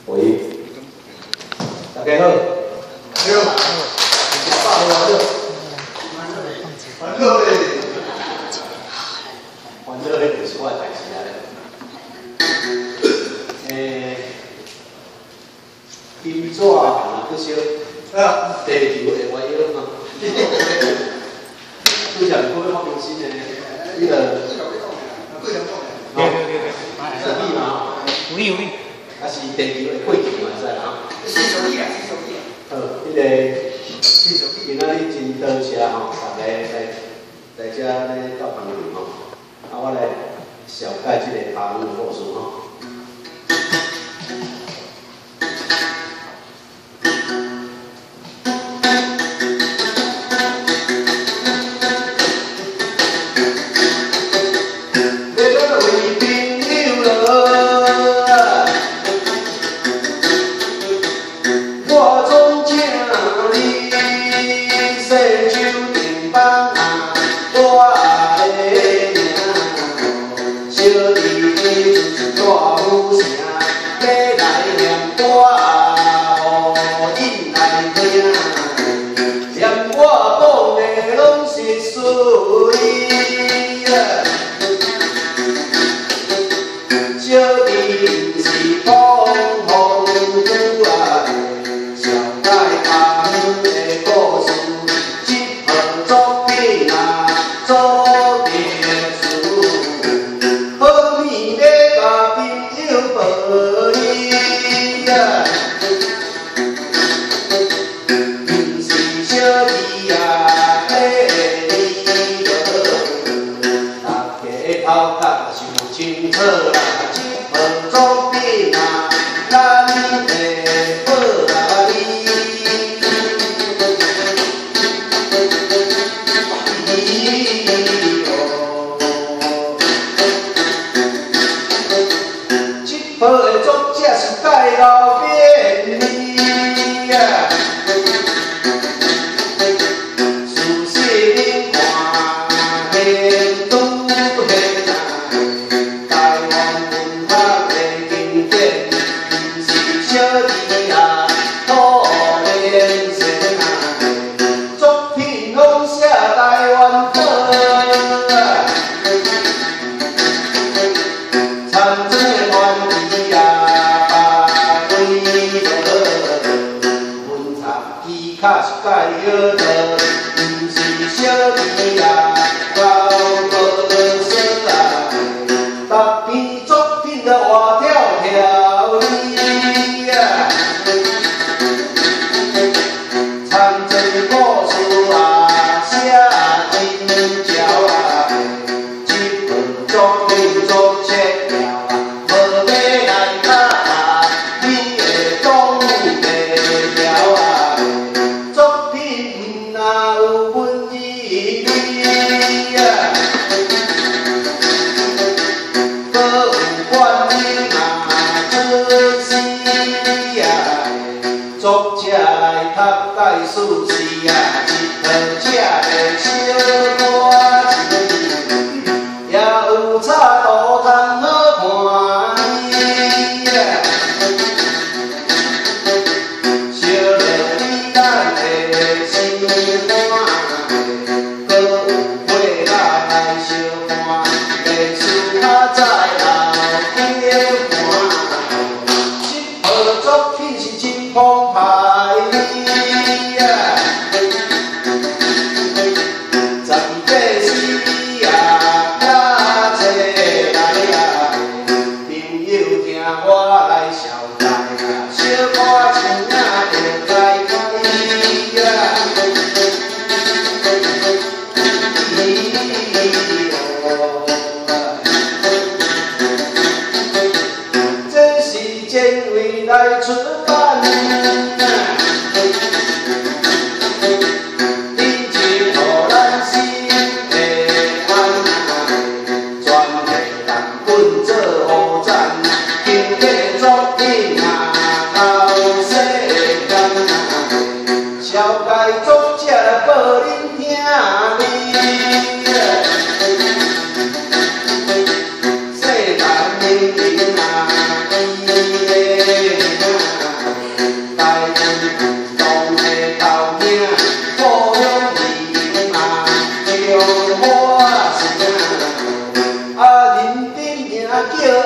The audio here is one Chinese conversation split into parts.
喂，大家好，欢乐嘞，就是我的代志啊。金纸啊，不少地球的外友嘛。拄则你要发明新的，迄个。手艺嘛，有理。啊是地球的过球嘛，知啦？手艺啊，手艺。好，迄个今仔日真多谢吼，大家来遮咧交朋友吼。啊，我来小解即个法律故事吼。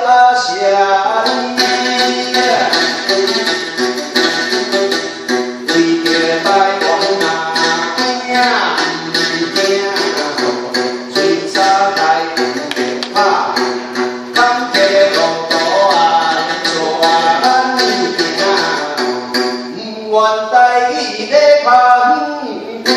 阿舍你，为着台湾啊拼拼，水沙台打拼，坎坷路途啊带咱行，不愿台语咧旁边。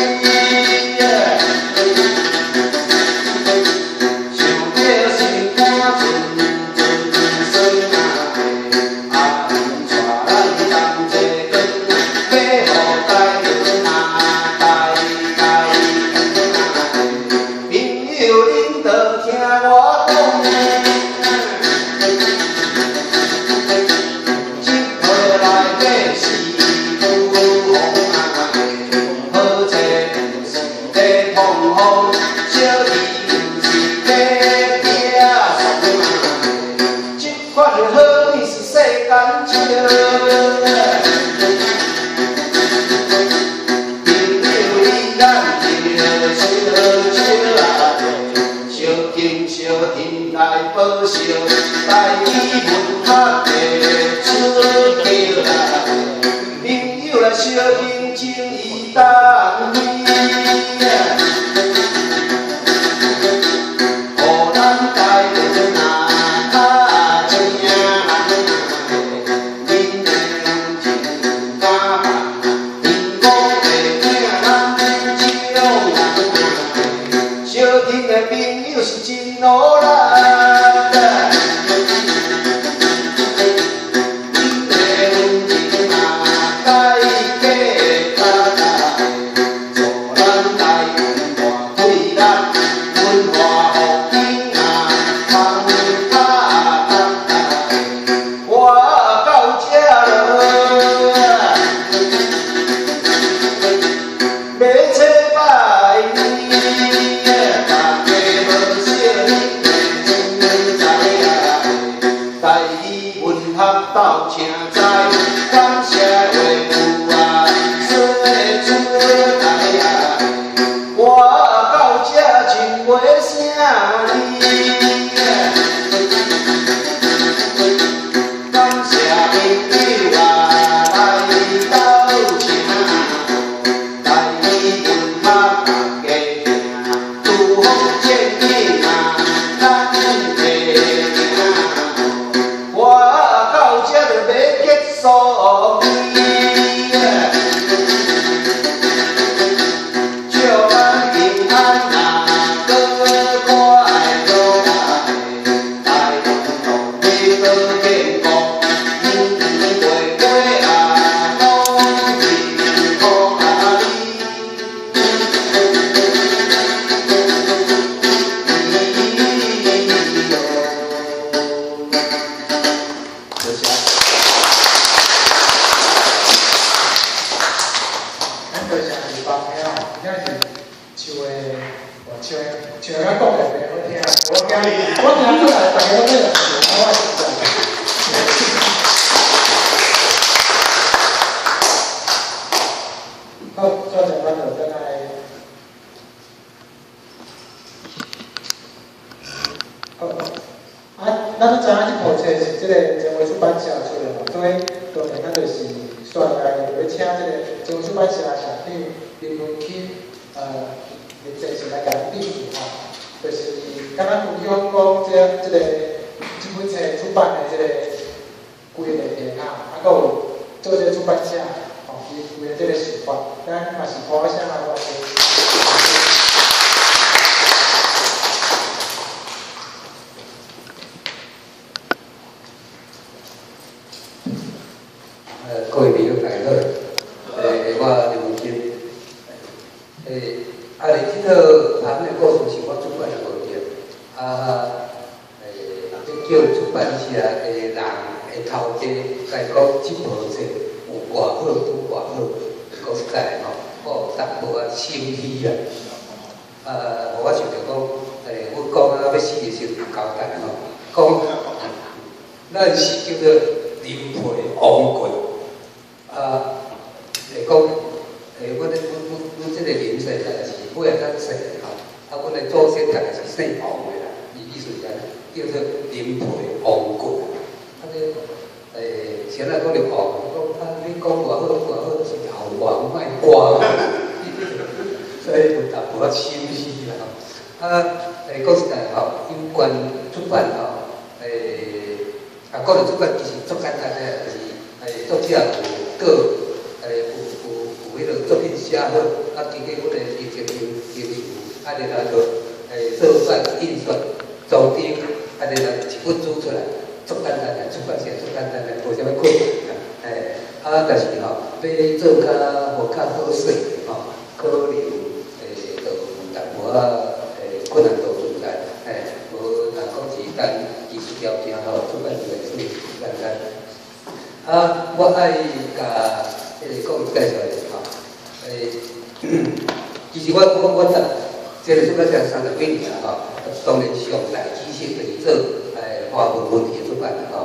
保守台语文学的出桥啦，朋友来相敬情义当面，互咱台湾啊较正，恁的情敢天公地听咱少人，相挺的朋友是真好啦。 道请在，感谢为父啊，说出来啊，我到这真袂声你，感谢朋友啊来道请，台语文学大家行，拄好见面啊，咱会行，我。 所以，祝咱平安啊，搁快乐啊，台湾土地搁健康，年年月月啊，拢幸福啊你。谢谢。 像咱讲的袂好听，我听出来，大家都在我好，做成咱就等来。好，咱知影这部册是这个前卫出版社出的嘛，所以当然咱就是选来要请这个前卫出版社社长林文钦林先生来甲咱点评吼。 就是刚刚分享讲这本册出版的这个规个内容啊，还有做这个出版社吼，伊规个这个想法，咱嘛是鼓声来欢迎。各位朋友大家好，我刘文钦，你这个谈的故事是我出版的物件，叫出版社的人会头家甲伊讲，这部册有偌好，拄偌好，讲实在吼，我有淡薄仔生气啦。我想着讲，我讲啊要死的时候有交代吼，讲咱是叫做林培王贵，讲，阮这个林姓大概是尾仔较细吼，阮的祖先大概是姓王的啦，意思是安尼。叫做林培王过。先来讲着王，你讲偌好偌好，是后王卖瓜，所以有淡薄仔心虚啦吼。讲实在吼，有关出版吼，讲到出版其实足简单诶，就是作者有个有迄个作品写好，经过阮诶研究，然后做版印刷、装订，然后一本做出来。足简单诶，出版社足简单诶，无啥物困难。但是吼，要做较好势吼，可能就有淡薄仔困难度存在。无若讲是单技术条件吼，出版社会简单。我爱甲讲介绍一下吼。其实我这个出版社30几年啦吼，当然上大机性就是做华文文体出版啦吼。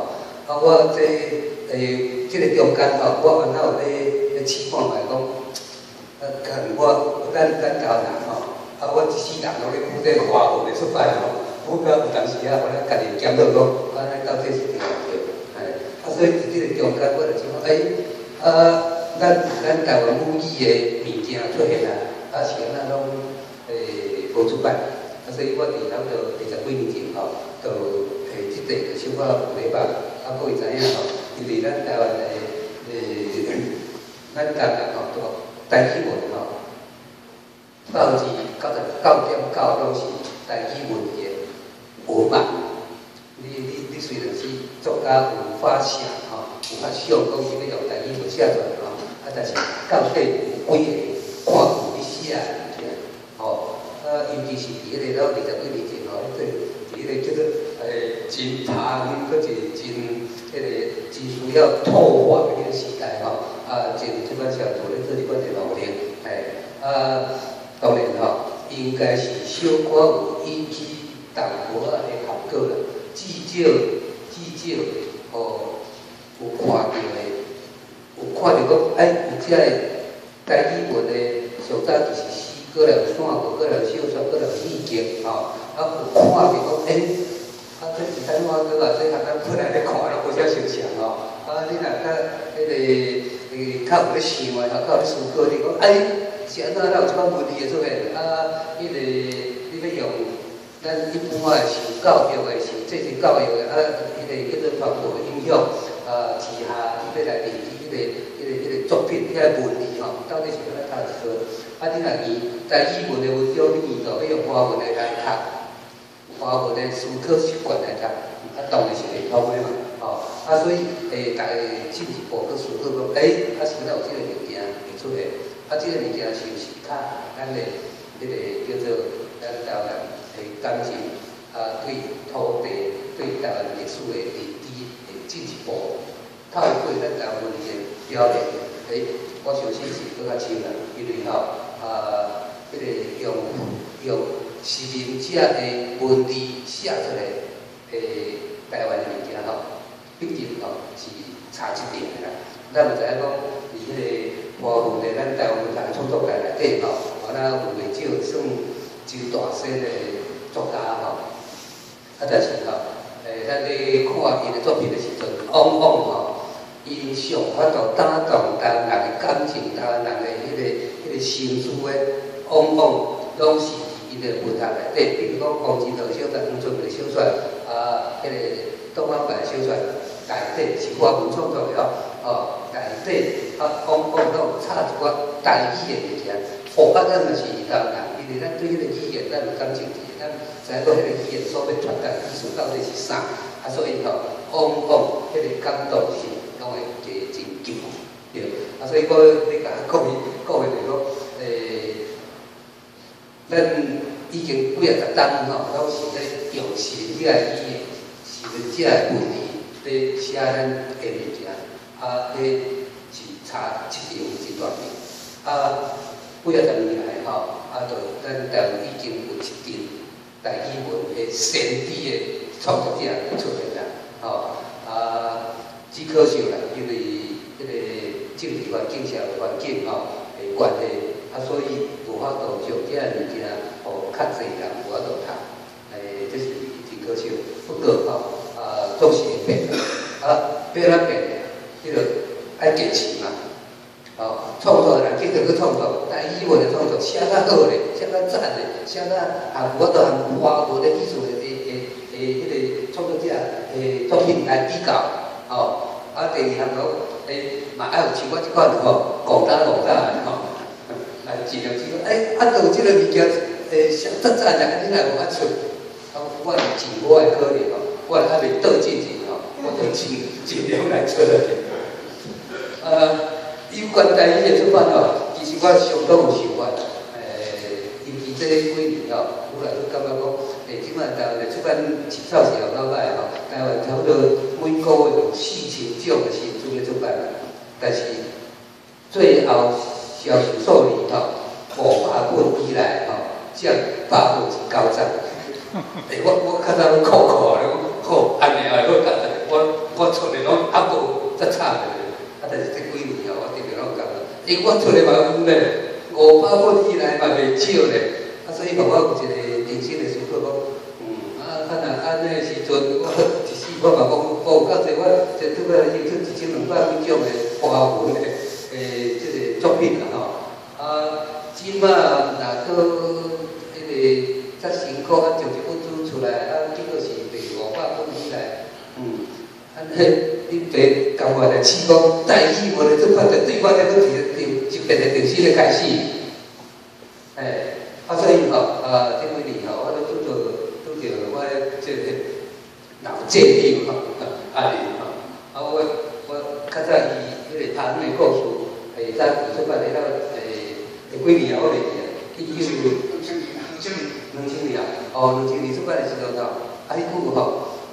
我这个中间吼，我原来有咧试看卖讲，咱交人吼，我一世人拢咧负责华文的出版吼。我有当时我咧家己检讨讲，到底是对唔对？所以伫这个中间，我就想讲，咱台湾母语的物件出现啦，是安那拢无出版，所以我伫差不多20几年前吼，就即块就小可有咧办，各位知影吼，因为咱台湾咱家人吼，台语文吼，99.9%拢是台语文的文嘛。你虽然是作家有发想吼，有发想讲是要用台语文写出来吼，但是到底有几个看有你写的物件吼？尤其是伫迄个20几年前吼，伫迄个叫做真长，搁是真需要拓荒的迄个时代吼，真出版社做咧做一款电脑片，当然吼，应该是小可有引起淡薄仔的效果啦，至少吼有看到讲，有遮个台语文的上早就是诗，过来有散文，过来有小说，过来有戏剧，吼，有看到讲，这是咱我搁这学咱本来咧看，拢无啥相像吼。你若较有咧想诶，较有咧思考，你讲是安怎有一款文字出现？你要用咱一般诶受教育诶，受这是教育诶，叫做传播影响，之下要来理解迄个作品，迄个文字吼，到底是安怎读一个？你若在语文诶文章，你就要用华文来读，华文诶思考习惯来读，当然是袂通诶嘛，吼，所以大家进一步去思考讲，是敢有即个物件会出现？即个物件是毋是较咱的迄个叫做咱台湾的感情对土地、对台湾历史的认知会进一步透过咱台湾文字表现，我相信是更较深啦，因为迄个用实人者的文字写出来台湾的物件毕竟是差一点的啦。咱嘛知影讲，伫迄个华文的咱台湾文学创作界内底我有袂少算真大声的作家但是咱咧看伊的作品的时阵，往往伊上法度打动台湾人的感情，台湾人的迄个心思的，往往拢是伊的文学内底，比如讲黄金桃小说、黄春梅小说迄个东方白小说内底是华文创作的内底往往拢插一寡台语的物件。咱嘛是台湾人，因为咱对迄个语言咱有感情，咱知影讲迄个语言所要传达意思到底是啥，所以往往迄个感动性拢会真强，对。所以你甲讲的就讲，咱已经几十单拢是咧用实人者的语言、实人者的文字咧写咱的物件，是差真大边。几十年来就咱台湾已经有一阵台语文的先知的创作者出现啦，只可惜啦，因为迄个政治环境、社会环境的关系，所以无法度将这物件，较侪人无法度读，这是真可歌手，不过总是会变的，变啊变，迄个爱坚持嘛。创作的人经常去创作，但语文的创作写较好咧，写较赞咧，写较我都含华文的艺术的迄个创作者作品来比较，第二项讲嘛爱有像我即款广大来尽量有即个物件上赞赞的，你来有出，我尽我的可能我还袂倒进去我就尽量来出有关台语的出版其实我相当有想法。尤其这几年我来都感觉讲，即摆台湾的出版起草是老歹台湾差不多每个月有4000种的新书咧出版，但是最后销售数字500本以来占100分之90。我较早苦咧，好安尼我出的拢无则差的。但是这几年我特别拢感觉，我出的嘛咧500本以来嘛袂少咧，所以我有一个定心的思考讲，看若安尼时阵，我一时我嘛讲，到这我这拄个已经出1200几种的华文的这个作品啦即马若搁迄个则辛苦从一本书出来，结果是卖500本以来，你别讲我来试讲台语文的出版，对我来讲是一别的定心的开始。所以这几年我都拄着我这个老建议安尼我较早伊迄个谈的故事，早出版的几年我袂记2000年2000年出版的时阵迄句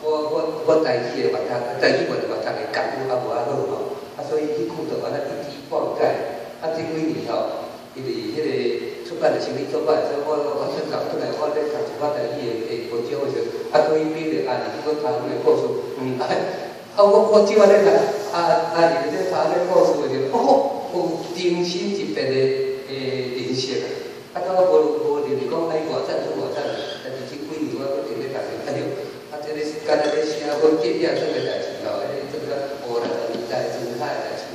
我台语的阅读，台语文的阅读的感觉无好所以迄句就安尼一知半解。这几年因为迄个出版的成立做版，所以我想搞出来，我咧读一寡台语的文章的时候，可以比着安尼去谈的故事，我即摆咧读安尼咧谈的故事的时候，有精神一别的认识啊，我无认为讲外赞出外赞，但是这几年我直咧读这个是干那咧写文结业这个代志这个无人年代生态的代志是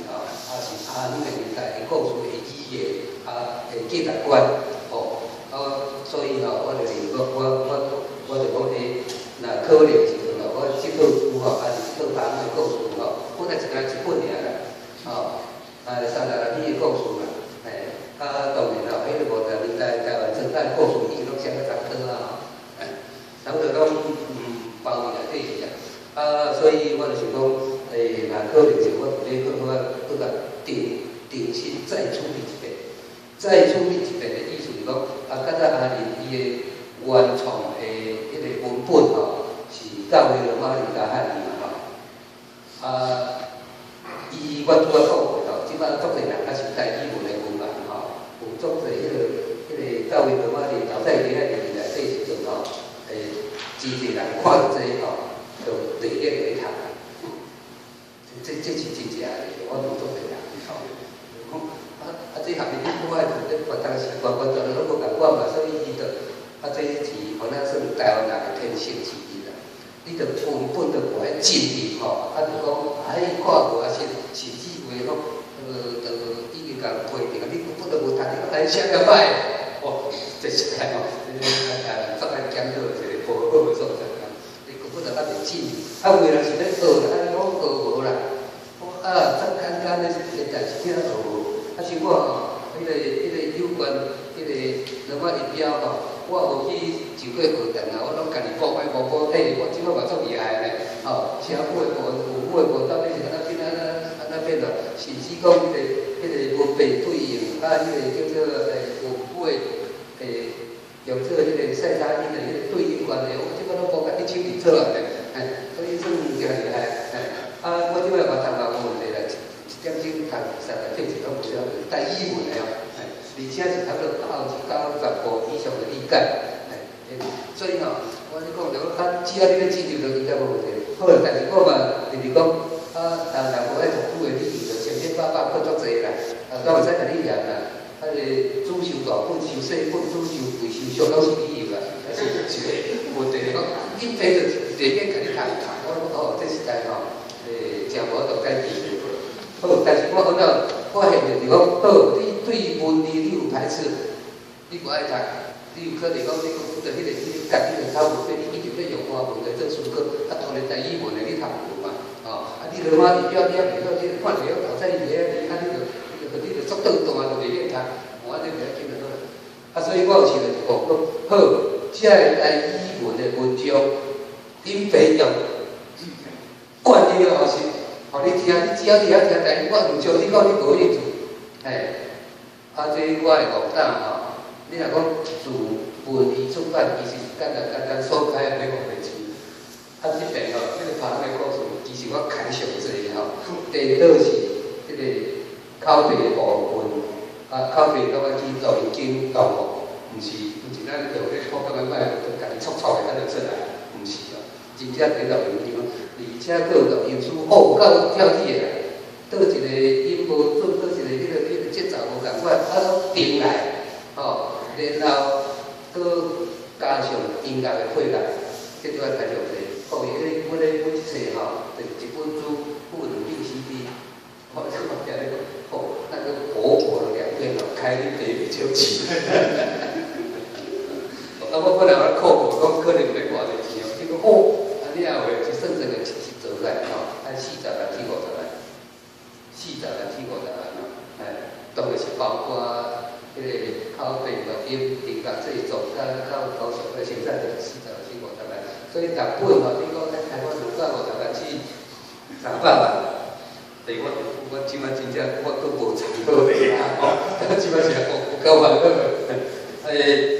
那个年代的故事的语言价值观所以我就认为我就讲若可能时阵我这套书还是这套谈的故事本来一本尔36年的故事当然迄个无在年代台湾生态故事伊拢写得差不多差不多拢包围内底所以我就想讲若可能是我搁甲定心再处理一遍，再处理一遍的意思是讲较早阿玲伊的原创的迄个文本是到位了马里加汉语伊我拄仔讲过即摆足侪人还是台语文的文人有足侪迄个到位了马里淘汰伫遐年代底时阵真侪人看到这就热烈去读这是真正的，我拄足侪人这下面你我爱读咧，我当时我做了拢无共我嘛，所以伊就这是可能算台湾人的天性之一啦。你着文本着无爱尽力就讲看无甚至话就已经甲批评，你本着无读，你来写了歹，这实在作来检讨一个无好的所在你根本就袂尽力，为了是咧学啦，你讲学无啦，真简单的一个代志，听学无。像我迄个有关迄个罗马仪表我无去受过学堂我拢家己补摆补体，我即摆嘛足厉害咧写母的部有母的部到底是安怎变的，甚至讲迄个文笔对应迄个叫做有母的用做迄个赛沙因的迄个对应关系，我即摆拢补甲100字出来咧，所以算真厉害我即摆嘛谈到问题啦。点钟读实在确实拢无少台语文的而且是差不多90%以上的理解所以我咧讲着只要你咧记住就应该无问题。好啦，但是我嘛就是讲若无爱读书的，你就千千百百课足济啦，都会使甲你念啦。个主修大本、修细本、主修贵修小，拢是理由啦，还是一个问题讲，你飞着地面甲你读，哦，这实在吼，真无度改变。好，但是我讲到发现就是讲，好，你对文理你有排斥，你不爱读，你有可能讲你讲对迄个家己个考试，你一定要用华文来做书考，当然第一文的你读唔嘛，哦，你落马字表你也袂晓，你看袂晓头先你你就足短段就袂晓读，我这袂要紧就好啦。所以我有时就讲，好，这个第一文的文章，恁培养惯了后是。哦，你听，你只要你晓听台语，我唔像你讲你无兴趣，这我会讲吼，你若讲自文艺出版，其实简单所开袂讲袂清。这边吼，这个旁的故事，其实我开上济吼。第二是这个口碑部分，口碑都要去做已经动物，唔是咱用咧普通个摆，就家己粗粗的安尼出来，唔是咯，真正在录音机。而且佫有录音师学到跳起来，倒一个音无准，倒一个迄个节奏无共款，定来，吼，然后佫加上音乐的配乐，这就要开上济。哦，阮咧一册吼，就一本书不能定 CD， 我就讲咧讲，哦，那个薄薄的2片哦，开你第一就起。我本来我考过，讲可能要偌济钱哦，结果哦。你也话一算算个是做来吼，按40来去50来，40来去50来咯，当然是包括迄个口碑录音、音乐制作，到高手的现在就是40来去50来，所以逐本吼，你讲在台湾250来去300万，对我即摆真正我都无参考咧啦，即摆是有够万个，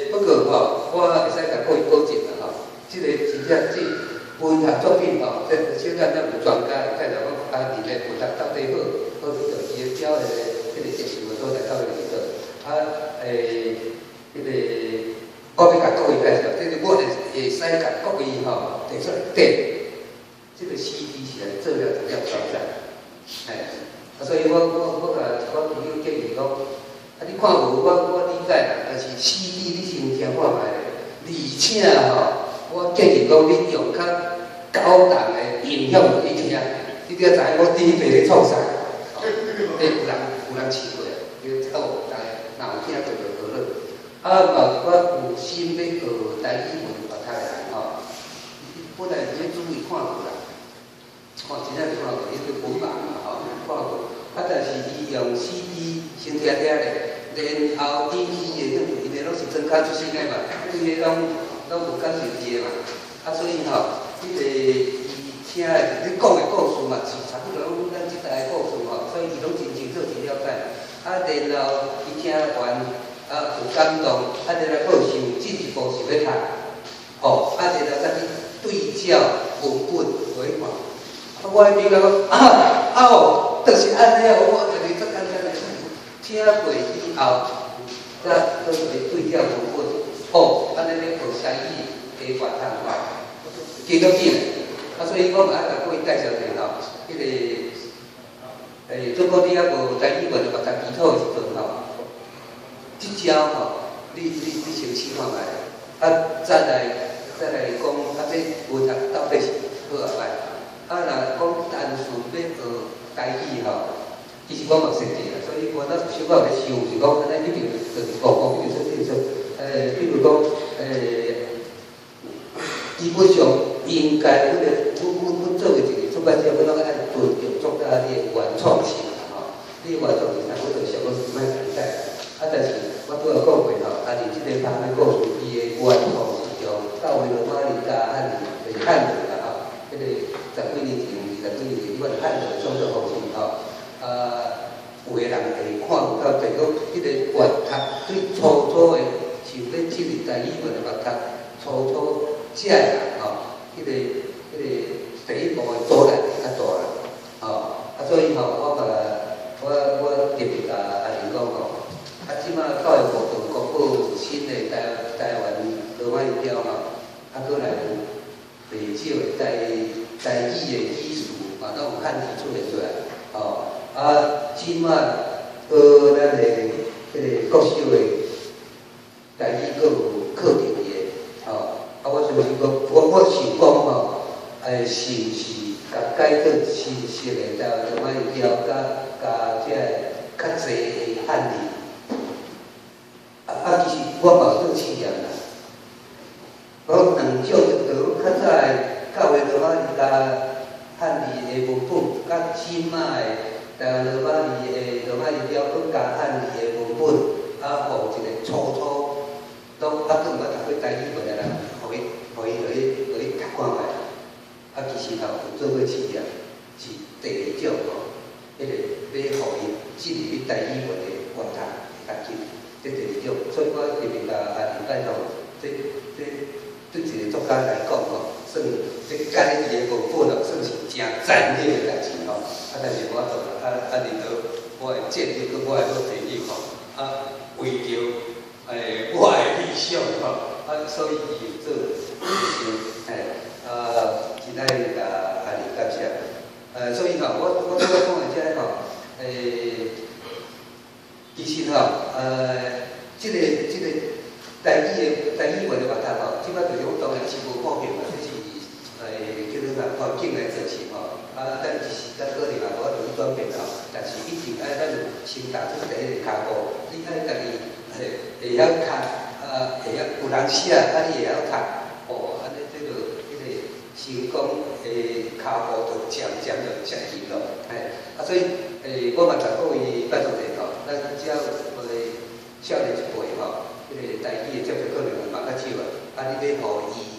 不过吼，我会使甲各位保证啦吼，即个真正文学作品吼，即小可咱有专家介绍讲，伫咧文学到底好，好去做伊个表迄个接受个所在到底是做，迄个我要甲各位介绍，即个我会使甲各位吼提出来点，即个 CD 是来做了一条挑战，所以我甲我朋友建议讲，你看无我理解啦，但是 CD 你先听看卖，而且吼。我建议讲，你用较高档的音响去听，你只知影我第一遍咧创啥。有人试过，叫大家若有听过就好了。嘛我有心要学台语文学读的吼，本来是要注意看过啦，真正看过，伊个文盲嘛吼，看过。但是伊用 CD 先听听咧，然后DVD的因为拢是装较出新的嘛，这个拢有感受的嘛，所以吼，迄个伊听的，你讲的故事嘛，是差不多拢咱即代的故事吼，所以伊拢真清楚真了解。然后伊听完有感动，然后佫有想进一步想要读，然后再去对照文本回看。我迄边讲就是安尼我就是足简单的，听过以后，再佫去对照文本。安尼咧学台语的话通话，记得紧嘞。所以我嘛爱甲各位介绍者吼，迄个，如果你还无台语文学读基础的时阵吼，即招吼，你先试看卖，再来讲，这文学到底是好啊歹？若讲单纯要学台语吼，其实我嘛识字啦，所以我那小可要想是讲，安尼一定就是讲，比如说。比如讲，基本上应该阮做的一个出版社，阮拢爱尊重作家的原创性吼。你原创性，我就想讲是卖实在。但是我拄有讲过吼，伫即个旁的故事，伊的原创是从到位罗马尼加汉字啦吼，迄个10几年前、20几年前，伊个汉字的创作方式吼，有个人会看有到，就讲迄个原读对初初的。像咧进入台语文的学读，初写的人吼，迄个第一步的阻力较大啦，所以吼，我特别甲阿玲讲吼，即马教育部就公布新的台湾罗马语调吼，佫来有袂少的台语的基础嘛，拢有汉字出现出来，即马咱的迄个国小的台语阁有课程的，我就是讲，我想讲吼，是甲改革新的，就卖调甲即个较济的汉字，其实我嘛做试验啦，我两种就较早的教会就卖甲汉字的文本，甲新马的。台湾罗马字的罗马字了，佮加汉字的文本，互一个初都更捌读过台语文的人，互伊落去读看卖。其实有做过试验，是第二种吼，迄个要互伊进入去台语文的源头会较紧，这第二种。所以我特别甲林拜托，对一个作家来讲吼，算这家己的文本咯，算是真残忍的代志吼。但是我做然后我的建立跟我的好朋友吼，为着我的理想吼，所以伊做真爱甲林感谢。所以吼，我拄仔讲的遮吼，其实吼，即个台语文的话头吼，即摆就是我当然是无普遍嘛，这是叫做啥环境来造成吼。咱一时咱可能也无法度去转变吼，但是一定咱先踏出第一个脚步，你爱家己会晓读，会晓有人写，你会晓读，安尼这个成功的脚步就渐渐就成型咯，所以我嘛常讲伊拜托者吼，咱只要少年一辈吼，迄个台语的接触可能会慢较少你要互伊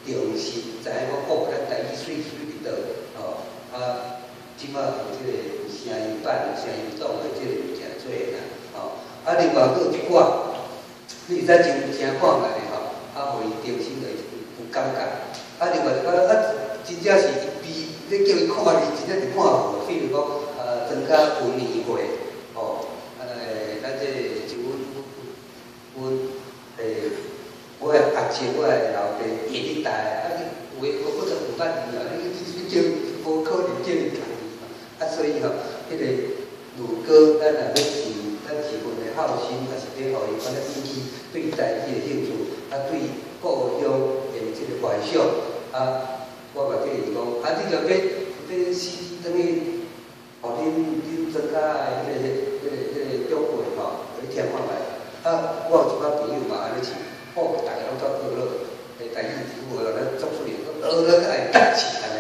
重视，知影讲咱台语水伫倒。即摆有即个声音版、声音档的即个真多啦，另外佫有一寡，你会使真看来的吼，互伊重新有感觉。另外一寡真正是伊你叫伊看你真正是看无，比如讲增加文艺会，咱这我的学生，我的老爸第一代，有诶我就有捌伊你叫无可能叫伊读伊所以吼，迄个如果咱若要提分的好心，也是要互伊安尼引起对台语的兴趣，对故乡的即个怀想，我嘛建议讲，你着要死等于，互恁增加的迄个长辈吼，去听看卖。我有一寡朋友嘛安尼是。大家拢做学了，台语服务了，咱做出来，学了爱达起安尼，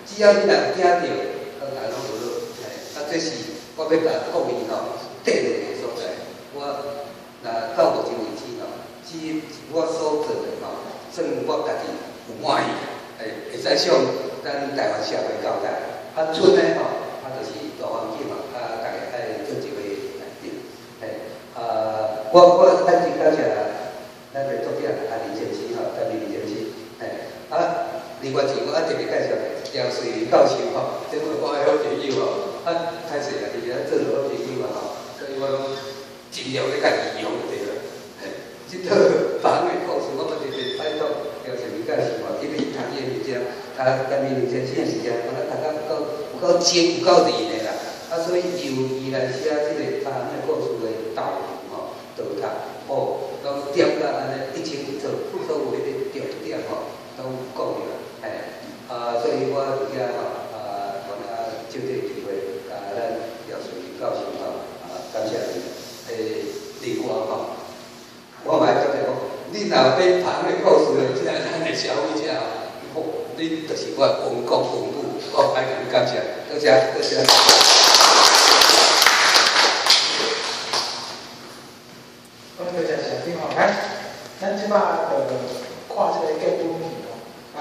只要你若听到，大家拢学了，这是我要甲国民吼得落的所在。我若到目前为止吼，只我所做的吼，算我家己有满意，会使向咱台湾社会交代。剩的吼，就是大环境嘛，大家爱做一个来定，我咱真感谢咱的作者林先生吼，林先生，另外一个我特别介绍姚水林教授吼，这个我的好朋友吼，歹势啦，伊做好朋友嘛吼，所以我尽量咧家己用对啦。即套访的故事，我特别拜托姚水林教授吼，因为伊读伊的物件，林先生的物件，我读到有够精有够厉的啦，所以由伊来写即个访的故事的导读。导读，都点到安尼一清一楚，所有迄个重点吼，都讲了，所以我伫遮吼，借这个机会，咱姚水林教授吼，感谢你。另外吼，我嘛感觉讲，你若要谈的故事的，即个咱的消费者吼，你就是我文公文武，我爱甲你感谢，多谢多谢。多谢谢丁吼，咱即摆看这个结婚戏吼，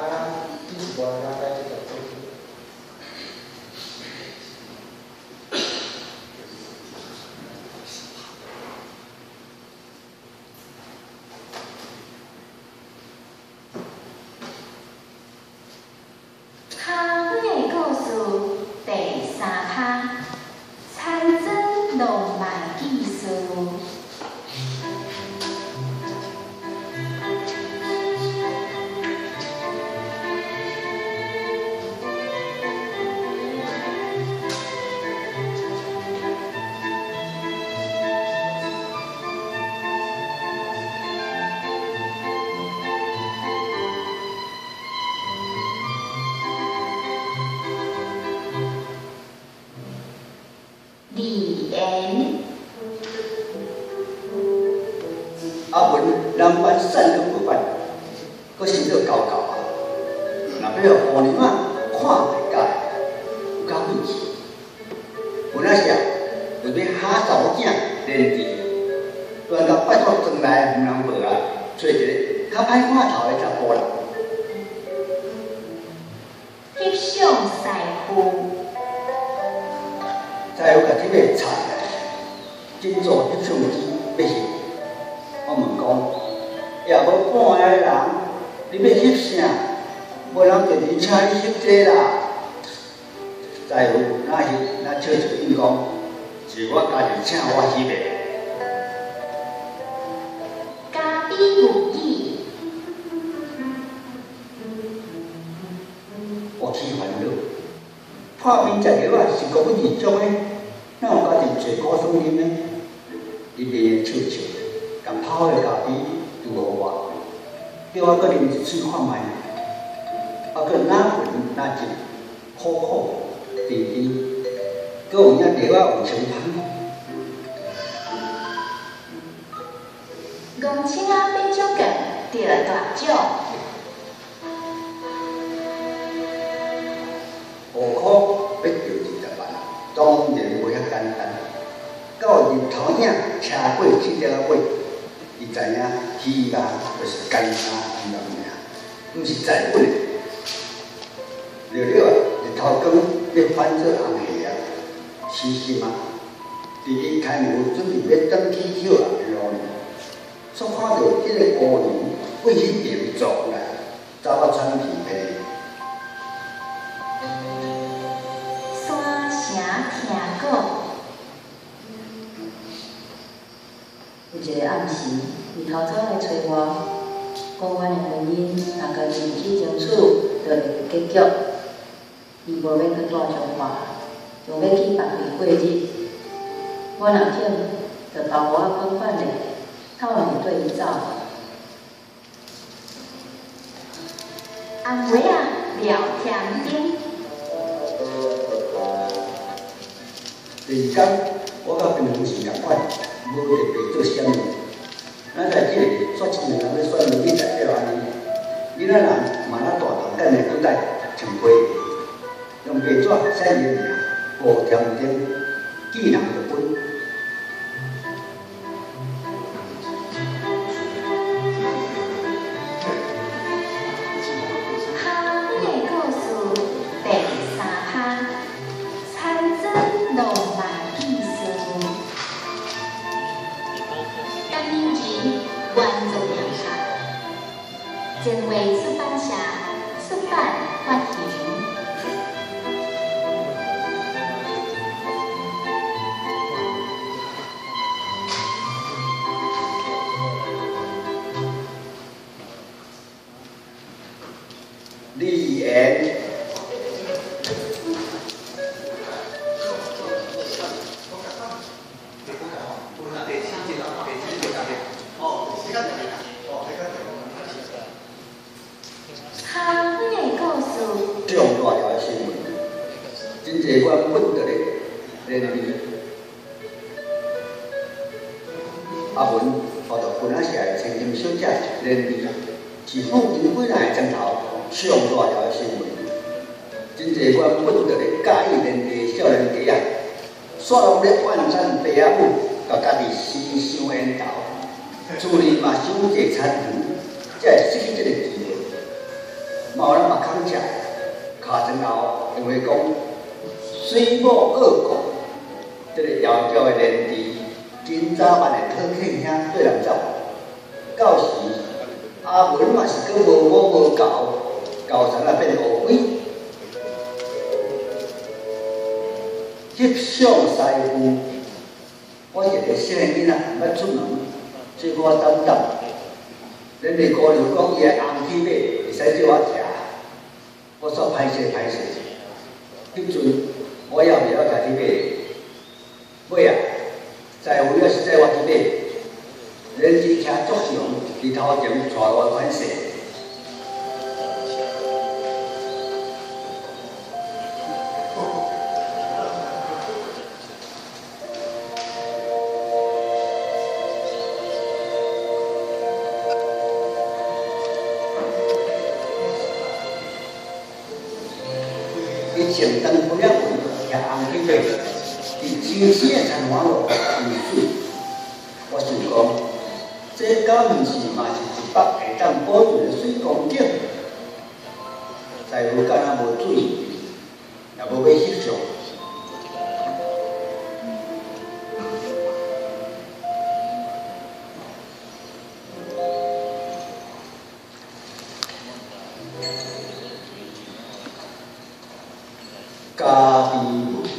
第一步咱来这个做题。汤的故事第3趴。人班散都不办，佫成了搞搞啊！若要互你啊看袂解，有够运气。有那时啊，就要哈查某囝连治，乱到拜托庄内的妇人婆啊，找一个较歹看头的查甫人。翕相师傅，再有甲这个菜啊，真做翕相机要翕。我问讲，也无半个人，你要翕啥？无人电视请你翕这啦。再有哪翕，咱笑一应讲，是我家己请我翕的。家比武艺，我起烦恼，拍面食药啊是国本二种的，哪有家己做高松啉的？伊面笑笑，甲泡的咖啡丢互我，叫我搁啉一喙看卖。啊，搁哪闻哪食，苦苦甜甜，搁有影药啊有成香。戆青仔变酒梗得大奖，5块要钓20万，当然无遐简单。到日头影车过去了尾，伊知影鱼啊就是干沙鱼个命，毋是在尾。了了啊，日头光要翻做红虾啊，死心啊！伫伊开门准备要转去休人的路呢，却看到迄个姑娘为迄边走来，走到穿皮皮。山城听讲，有一个暗时，日头走来找我，讲阮的婚姻若家己毋去争取，就会结局。伊无要去带彰化，就要去别地过日。我若肯，就包我款款的，透然对伊走。红梅啊聊天顶，第二天，我甲平常时共款，无特别做啥物。咱在这里说一年人要选民意代表安尼，囡仔人嘛那大头等的古代穿皮，用白纸写伊的名，无添丁，记人就本。行的故事第3趴，参真浪漫艺术。今年前原作良下，前卫出版社出版发行。李岩。行的故事，上大条的新闻，真侪阮本着咧连理。阿文学到本仔社的青金小姐连理，是附近几来钟头上大条的新闻，真侪阮本着咧介意连地的少年家啊，煞拢咧万赞爸仔母，甲家己私相缘投，自然嘛想一个餐厅，才会失去这个机会。嘛有人嘛肯食，卡前后因为讲水某恶果，这个窈窕的莲池，真早办的讨客兄对人走，到时阿文嘛是搁无某无教，教成啊变乌龟。翕相师傅，我一个小囡仔毋捌出门，所以我担当。恁个姑娘讲伊的红起码会使借我食。我煞歹势，迄阵我要袂晓家己买，买啊！在有了实在我去买，人之车足上，伫头前带我款式。相当不了文，也红起来，伫清醒的田湾路雨水。我想讲，这敢毋是嘛是一北会当保存的水光景？在乎敢若无注意，也无要翕相。家己如意，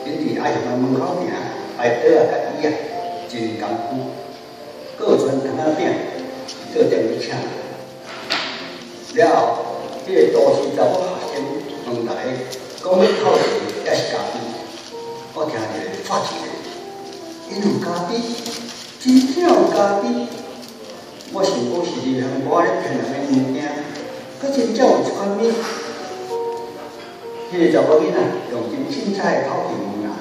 因伫爱上门口行，排队啊，甲伊啊，真艰苦。各传糖仔饼，各店去请。了后，迄个都市查某学生问大家，讲要靠谁还是家己？我听一个发一个，因有家己，真正有家己。我想讲是流行歌咧骗人的物件，佮真正有一款物。迄个查某囡仔用真凊彩的口气问啊，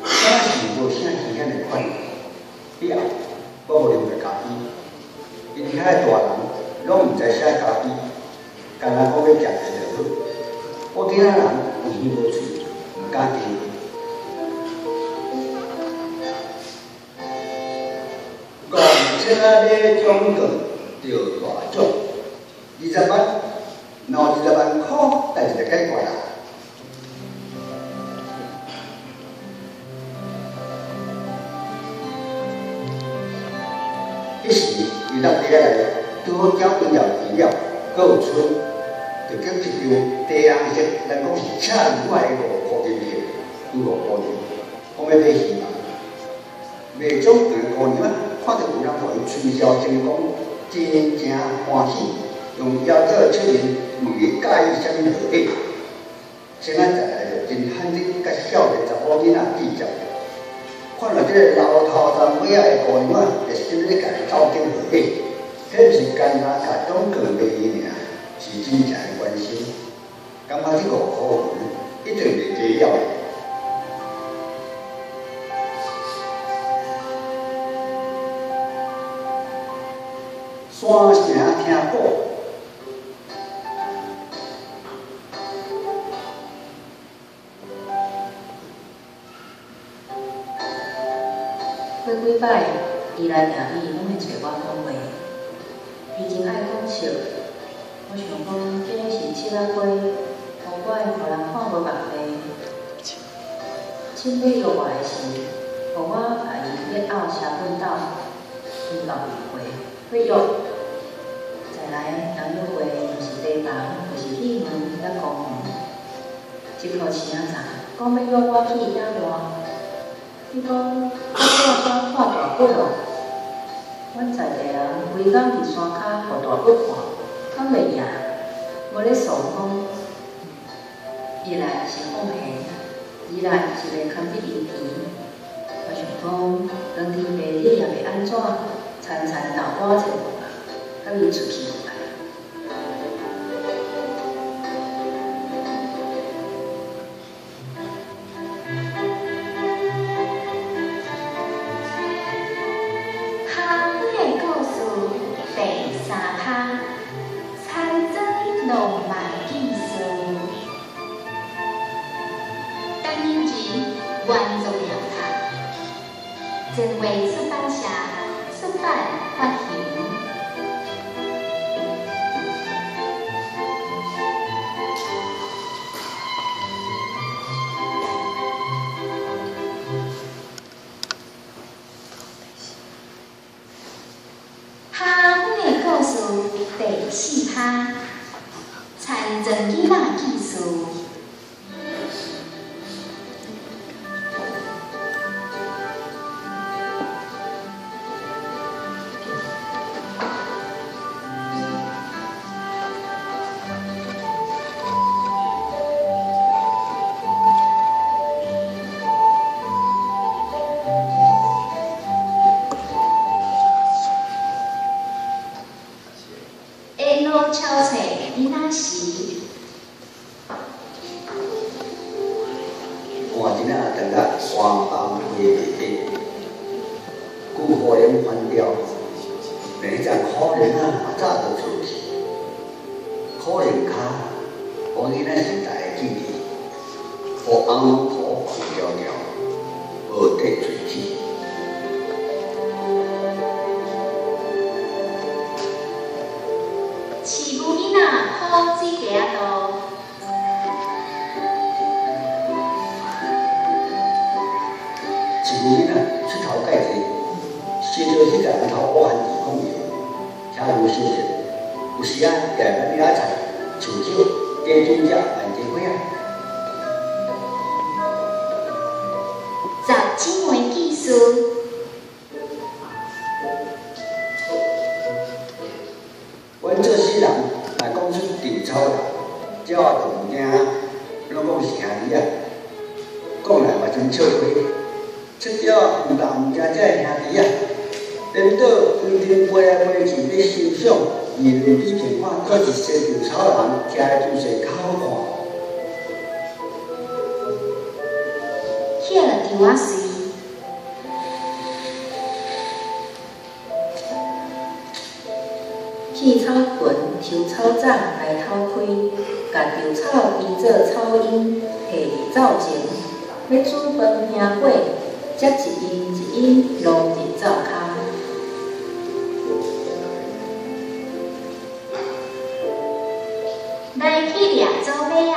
敢若是无啥稀罕的款。以后我无用着家己，因遐个大人拢毋知写家己，干那讲要食个就好。我囡仔人有耳无喙，毋敢听。车咧总共着大奖，20万，拿20万块，代志就解决啦。迄时，伊落地来，拄好缴几条资料，搁有剩，就叫一张地红色，咱讲是赤绿块的5块银票，拄5块银，讲要买戏嘛，卖种5块银啊。看到有人互伊吹箫成功，真正欢喜，用摇座出面问伊介意啥物货品。先仔再来就真罕见，甲少年查某囡仔计较。看到这个老头子尾仔的姑娘啊，就心里家己斗紧货品，迄毋是干那甲总共卖伊尔，是真正的关心。感觉这5块银一定袂低要的。山城听鼓，过几摆，伊来定伊拢会找我讲话，伊真爱讲笑。我想讲，这是七仔花，互我互人看无目地。凊彩约我的时，互我甲伊咧拗车滚斗，伊老误会，会约。再来，人约会就是地房，就是戏门，甲公园。一号星仔讲要约我去遐外，伊讲我怎看大骨哦？阮在地人规工伫山骹互大骨看，敢袂赢？无咧爽讲，一来是放闲，二来是袂牵得伊甜。我想讲，当天白日也袂安怎，餐餐豆包找我，甲伊出去。正为出版社出版发行。哈阮的故事第4趴，残存囡仔技术。敲找囡仔时，换囡仔等下双方会面，古河连环调，每一张可能啊，早就出去，可能卡，我囡仔时代的记忆，我红龙头黄条条，无地水起。饲母囡仔好水鸡仔肚。饲母囡仔出头介济，先做迄个头我含住讲嘢，车路修正，有时啊，也来买菜、树酒、鸡煮食、万鸡血啊。十姊妹技术。阮这些人若讲出稻草人，这我就唔惊，拢讲是兄弟啊，讲来嘛真笑话。出了唔但唔惊这兄弟啊，连倒规天飞来飞去要欣赏，面面比片看，可是些稻草人徛在自细较好看。歇了稻仔水。去草盆抽草长来偷开，甲稻草编做草缨，下伫灶前。要煮饭拼火，则一阴一阴落入灶骹。来去掠走马仔。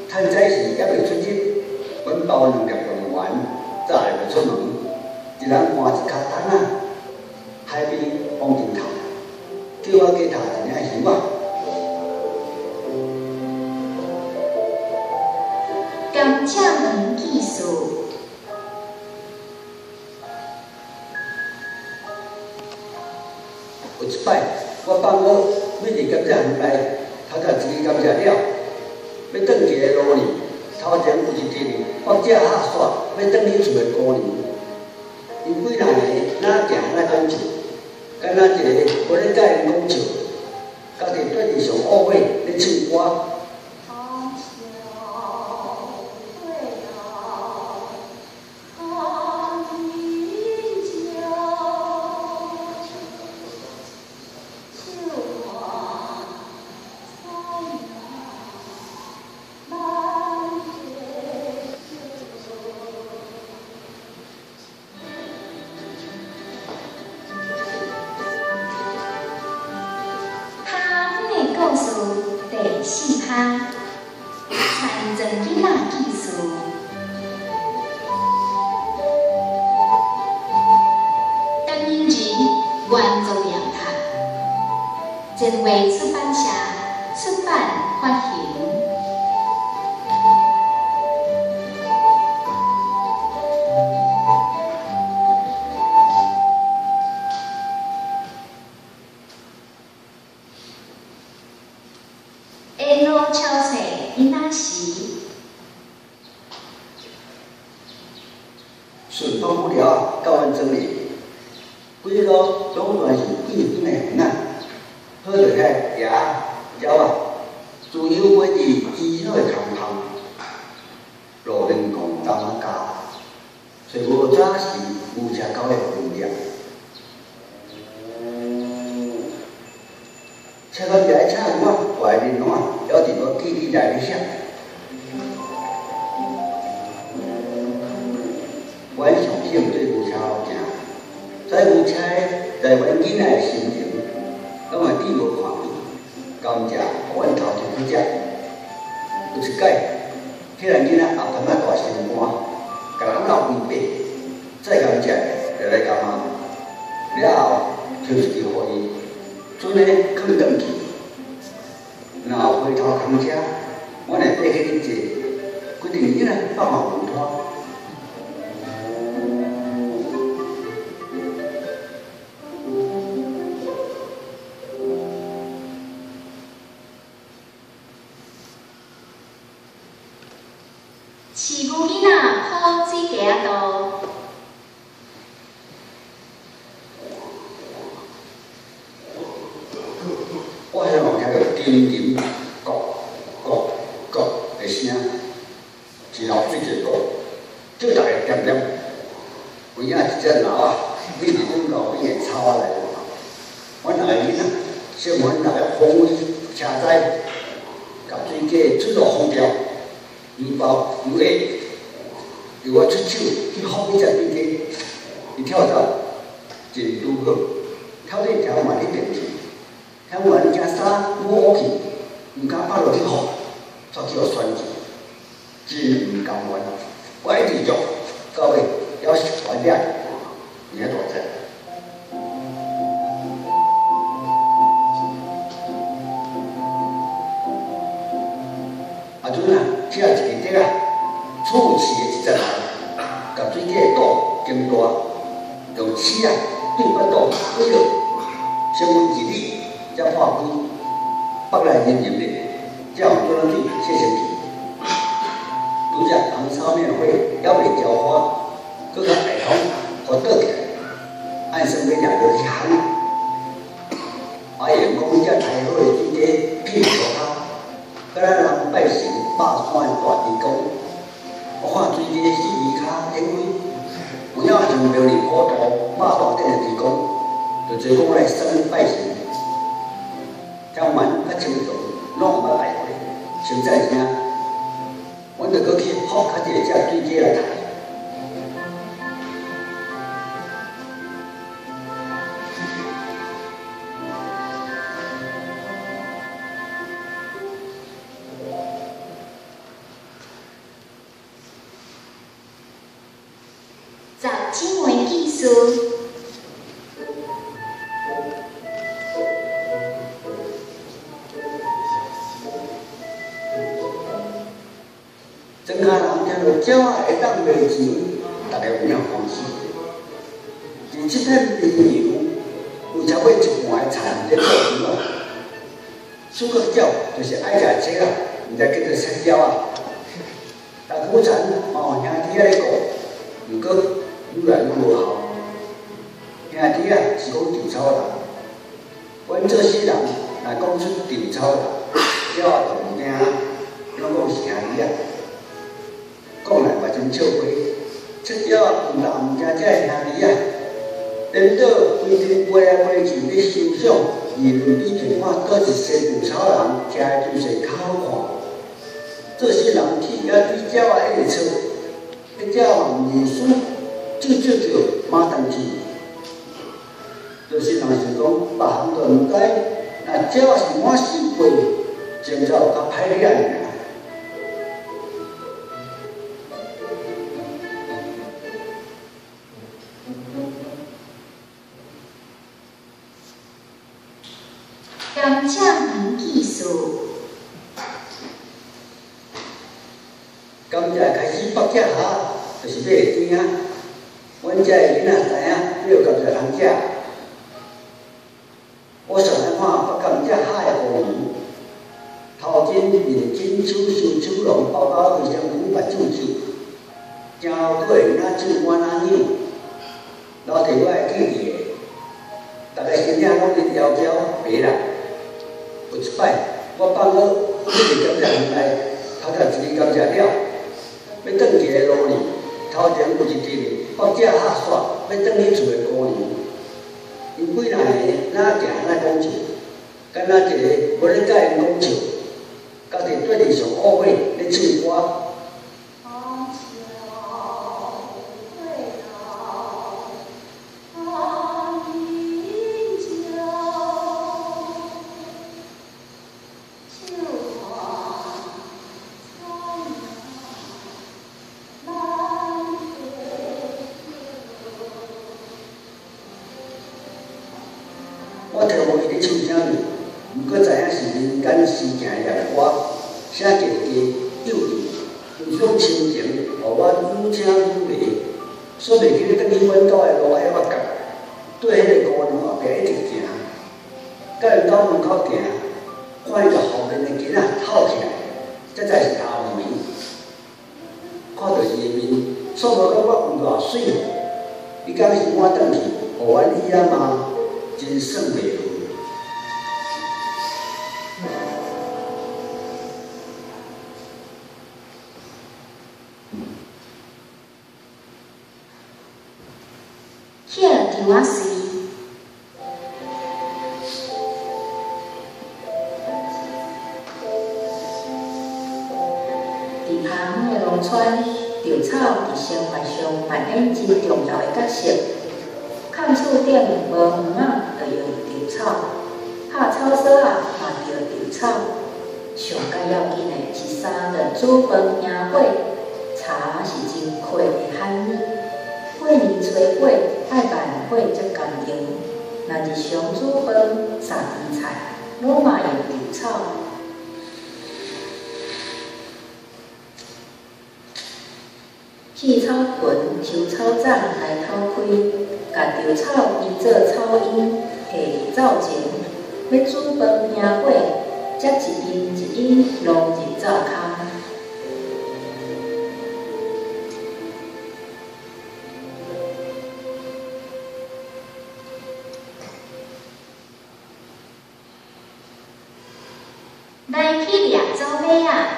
趁早时还未出日，阮包2粒用完，早来就出门，一人换一卡单啊，海边往前头，叫我加头一领香啊。甘蔗园技术。有一摆，我放学要伫甘蔗园内偷到一支甘蔗了，要转一个路呢，头前有一阵放假下煞，要转去厝的姑娘，因几人个哪行哪讲笑，敢若一个无咧甲因讲笑，家己踮伫上乌尾咧唱歌。故事第4趴，传承囡仔技术。担任人原作杨塔，前卫出版社出版发行。下路敲找囡仔时，顺风不了，教阮整理。规路总算是见见的园啊，好着遐野鸟啊，自由飞伫伊好的空空，路人讲当啊家，找无早时有车狗的分量。车到边仔车我外面暖，了伫我记忆内底想。阮上想对牛车后行，在牛车在阮囡仔的心情，拢会记无看伊，甘蔗互阮头前去食。有一摆，迄个囡仔后头仔大心肝，甲人闹规白，再甘蔗就来甘妈，了后抽一支互伊。准个放转去，然后回头空车，我来爬起恁坐，规定囡仔放学门拖。饲母囡仔好水鸡仔肚。我迄路听到叮叮、咕咕咕的声，然后水一咕，这大个点点，有影一只老啊，你是讲搞你会抄来的。我哪日啊，小阮哪个风车载，甲水家出落风调，油包油下，由我出手去放伊只水家，伊跳走，真拄好，跳你条嘛你电去，跳完件衫摸去，毋敢拍落去放，煞叫我选去，真毋甘愿，我一直做，到尾要是还了，你还大只。啊，阵啊，只一个底啊，厝市的一只人，甲水底的岛更大，用齿啊对把岛对落，先问一里，才破开，北来人人的，才用多冷水洗身体。拄只红烧面花还袂焦花，搁甲大桶互倒起来，按算要掠落去烘。啊，员工才抬好的水底片烧它。甲咱人拜神霸山的大地公，我看水底四肢骹显威，有影像庙里普渡马大顶的地公，就做讲来送拜神。江湾甲青岛拢毋捌来过，实在是啊，阮着搁去学较一个只水鸡来抬。造精微技术，庄稼人听到鸟仔会当卖钱，大家有影欢喜。而这片平原有差不多一半的田在做鱼啊，四个鸟就是爱食车啊，毋知叫做啥鸟啊。但古田兄弟仔咧讲，如果愈来愈无效。兄弟啊是讲稻草人，阮这些人若讲出稻草人，鸟啊就毋惊，拢讲是兄弟啊。讲来嘛真笑话，这鸟啊毋但毋惊这兄弟啊，连倒规天飞来飞去咧欣赏，人以前看倒一些稻草人食的就是较好看。这些人去甲对鸟啊一直吵，迄鸟啊毋认输。就马当去，就是人是讲别项都毋知，那鸟是满世界，前头较歹掠尔。甘蔗园技术，甘蔗开始剥蔗下，就是买甜啊。阮遮的囡仔知影，要甘蔗通食。我上来看剥甘蔗下的乌牛，头前面金手手手龙包包为香菇白煮酒，正后尾那酒满那扭，老弟我会记住的，大家身影拢直摇摇白啦。有一摆，我放学去甘蔗园内偷食一支甘蔗了，要转一个路哩。头前有一阵剥蔗下煞，要转去厝的姑娘，因几若个哪行哪讲笑，敢若一个无咧甲因讲笑，家己对伫上乌尾咧唱歌。我听无伊咧唱啥物，毋过知影是民间诗情念歌，写一个幼稚，有种亲情，互我愈听愈迷。说袂记咧，等去阮兜的路海发觉，对迄个姑娘后壁一直行，到因兜门口行，看伊甲后面的囡仔透起来，这才是头面。看到伊的面，煞无感觉有偌水，伊讲是我转去，互阮姨仔妈。真算袂赴。叶球仔水。伫旁的农村，稻草伫生活上扮演真重要的角色。看厝顶无园仔，就用稻草；拍草索啊，嘛着稻草。上解要紧的是三顿煮饭迎火，茶是真贵的罕米。过年炊火，爱办火才甘甜。若日常煮饭、三甜菜，拢嘛用稻草。去草盆、收草长来偷开，甲稻草编做草缨，摕伫灶前。要煮饭迎火，则一阴一阴落入灶骹。来去掠走马仔。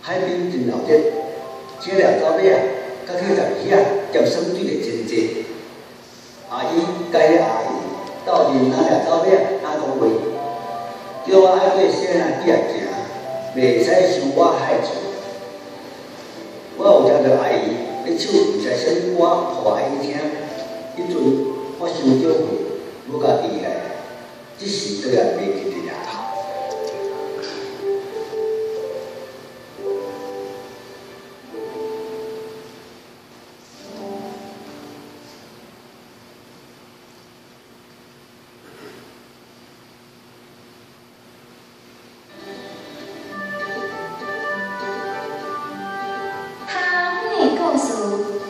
海边真闹热，这俩走马啊，甲去十二啊，兼生水的真济。阿姨甲迄阿姨斗阵哪俩走马哪讲话，叫我爱过先啊起来行，袂使伤我害处。我有听到阿姨咧唱毋知啥物歌，互阿姨听。迄阵我伤少岁，无甲记起来，只是做也袂记得啦。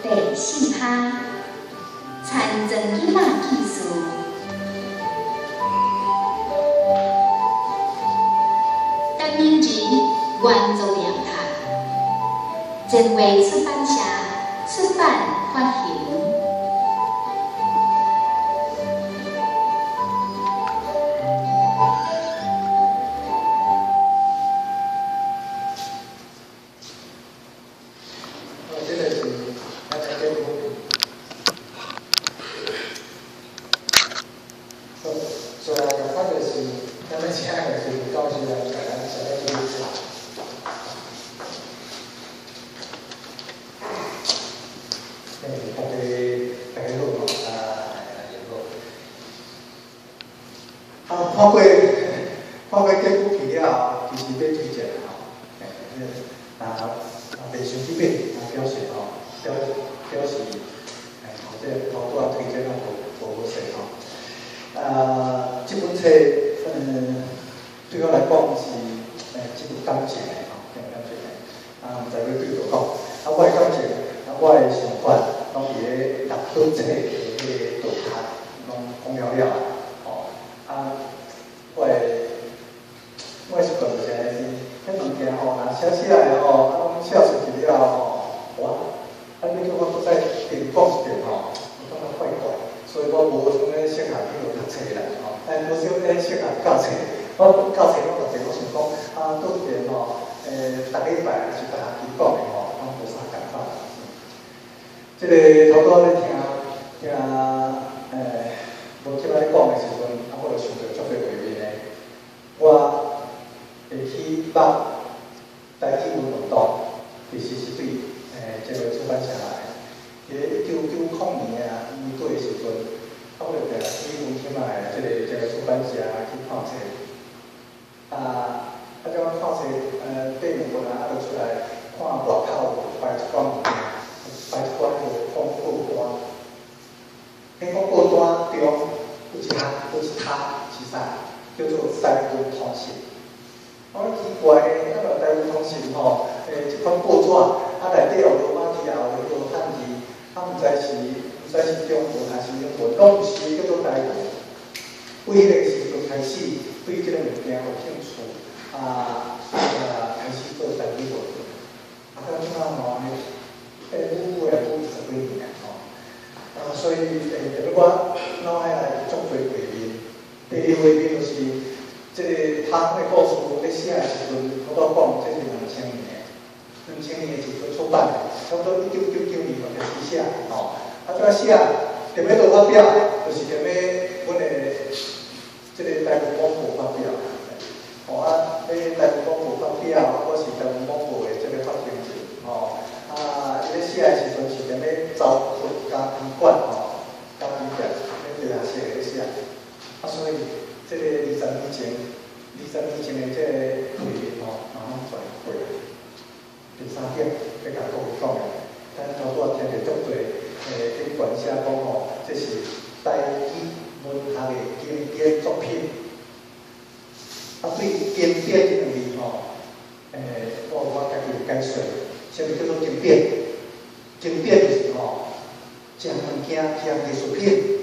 第四趴，残存囡仔技术。陈明仁原作良读，前卫出版社出版发行。看过结果去了，其实要推荐的吼，袂想去买，表示表示，或者好多推荐啊无说吼。这本册，对我来讲是这部感情的吼，感情的，毋知要对倒讲。我的感情，我的想法，拢伫咧读本册的迄个图卡，拢讲了了吼。我是觉着是安尼，迄物件吼，若写起来吼，拢写出去了吼，哇！要叫我再重讲一遍吼，我感觉怪怪，所以我无什么适合去读册啦吼，但无少咧适合教册。我教册我读者，我想讲拄一遍吼，逐个礼拜是逐学期讲的吼，拢无啥共法。即个头拄咧听，无即摆讲的时阵，我就想着足多画面的。我会去捌台语文运动，其实是对这个出版社来的。1990年啊，伊对的时阵，我就定去文起来这个出版社去看册。这款看册爬两份就出来看外口摆一款物件，摆一款广告单。迄广告单中有一摊是啥？叫做台湾通信。我奇怪诶，台湾通信吼，一款报纸，内底有罗马字，也有迄个汉字，毋知是中文还是英文，拢毋是叫做台湾。为迄个时阵开始对即个物件有兴趣，开始做台语文。到即摆吼，愈来愈20几年吼，所以我脑海内足多画面。第二画面就是即个汤的故事咧写的时阵，我都讲这是2000年的时阵出版的，差不多1999年就开始写吼。啊，怎写？踮咧倒发表，就是踮咧阮的即个台湾广播发表。吼啊，咧台湾广播发表，我是台湾广播的即个发言人吼。啊，伊咧写的时阵是踮咧招训家庭馆吼，家庭馆咧地下室咧写。啊，所以即个20年前的即个画面吼，慢慢转过来。第三点要甲各位讲的，咱头拄仔听着足多顶管写讲吼，这是台语文学的经典作品。啊，对经典这个字吼，我家己有解说，啥物叫做经典？经典就是吼，一项物件，一项艺术品。